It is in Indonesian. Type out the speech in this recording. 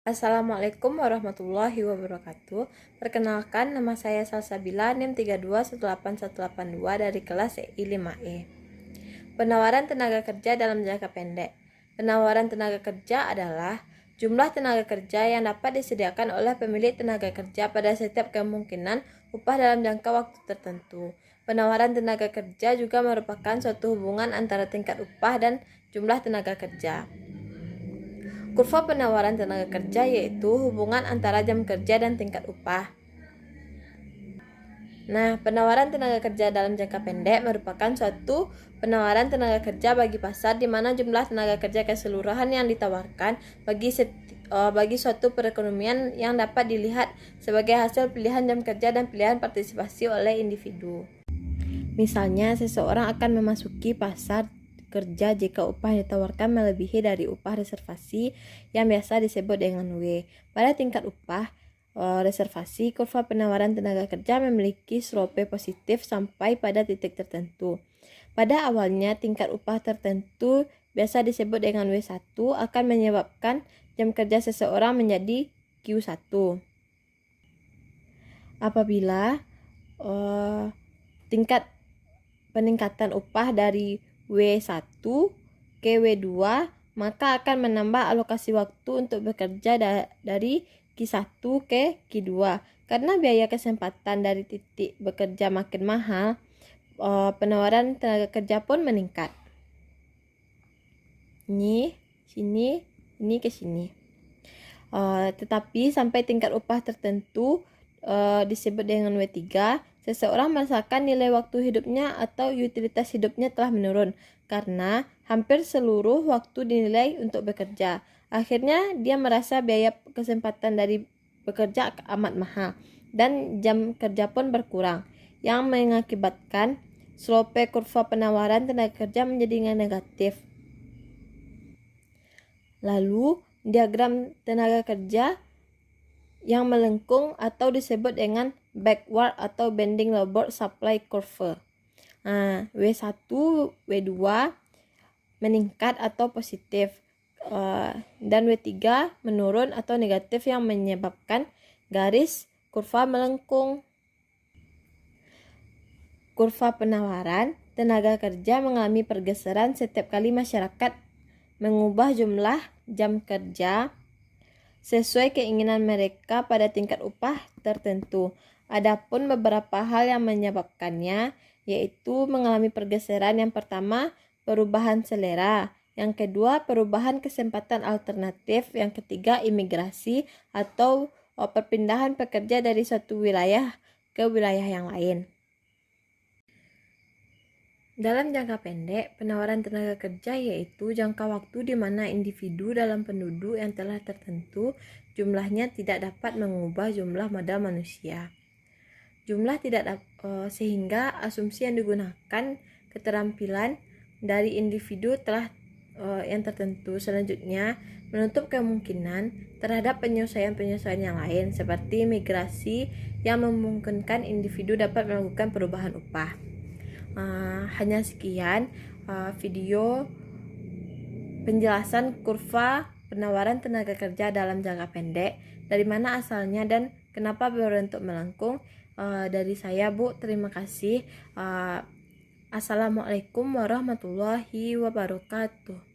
Assalamualaikum warahmatullahi wabarakatuh. Perkenalkan, nama saya Salsabila, NIM 32181882 dari kelas I5E. Penawaran tenaga kerja dalam jangka pendek. Penawaran tenaga kerja adalah jumlah tenaga kerja yang dapat disediakan oleh pemilik tenaga kerja pada setiap kemungkinan upah dalam jangka waktu tertentu. Penawaran tenaga kerja juga merupakan suatu hubungan antara tingkat upah dan jumlah tenaga kerja. Kurva penawaran tenaga kerja yaitu hubungan antara jam kerja dan tingkat upah. Nah, penawaran tenaga kerja dalam jangka pendek merupakan suatu penawaran tenaga kerja bagi pasar di mana jumlah tenaga kerja keseluruhan yang ditawarkan bagi suatu perekonomian yang dapat dilihat sebagai hasil pilihan jam kerja dan pilihan partisipasi oleh individu. Misalnya, seseorang akan memasuki pasar kerja jika upah yang ditawarkan melebihi dari upah reservasi yang biasa disebut dengan W. Pada tingkat upah reservasi, kurva penawaran tenaga kerja memiliki slope positif sampai pada titik tertentu. Pada awalnya, tingkat upah tertentu biasa disebut dengan W1 akan menyebabkan jam kerja seseorang menjadi Q1. Apabila tingkat peningkatan upah dari W1 ke W2, maka akan menambah alokasi waktu untuk bekerja dari Q1 ke Q2. Karena biaya kesempatan dari titik bekerja makin mahal, penawaran tenaga kerja pun meningkat. Ini ke sini. Tetapi sampai tingkat upah tertentu disebut dengan W3, seseorang merasakan nilai waktu hidupnya atau utilitas hidupnya telah menurun karena hampir seluruh waktu dinilai untuk bekerja. Akhirnya dia merasa biaya kesempatan dari bekerja amat mahal dan jam kerja pun berkurang, yang mengakibatkan slope kurva penawaran tenaga kerja menjadi negatif. Lalu, diagram tenaga kerja yang melengkung atau disebut dengan backward atau bending labor supply curve. W1, W2 meningkat atau positif, dan W3 menurun atau negatif yang menyebabkan garis kurva melengkung. Kurva penawaran tenaga kerja mengalami pergeseran setiap kali masyarakat mengubah jumlah jam kerja sesuai keinginan mereka pada tingkat upah tertentu. Adapun beberapa hal yang menyebabkannya, yaitu mengalami pergeseran. Yang pertama, perubahan selera. Yang kedua, perubahan kesempatan alternatif. Yang ketiga, imigrasi atau perpindahan pekerja dari suatu wilayah ke wilayah yang lain. Dalam jangka pendek, penawaran tenaga kerja yaitu jangka waktu di mana individu dalam penduduk yang telah tertentu jumlahnya tidak dapat mengubah jumlah modal manusia. Sehingga asumsi yang digunakan keterampilan dari individu yang tertentu selanjutnya menutup kemungkinan terhadap penyesuaian-penyesuaian yang lain seperti migrasi yang memungkinkan individu dapat melakukan perubahan upah. Hanya sekian video penjelasan kurva penawaran tenaga kerja dalam jangka pendek, dari mana asalnya dan kenapa berbentuk melengkung. Dari saya, Bu. Terima kasih. Assalamualaikum warahmatullahi wabarakatuh.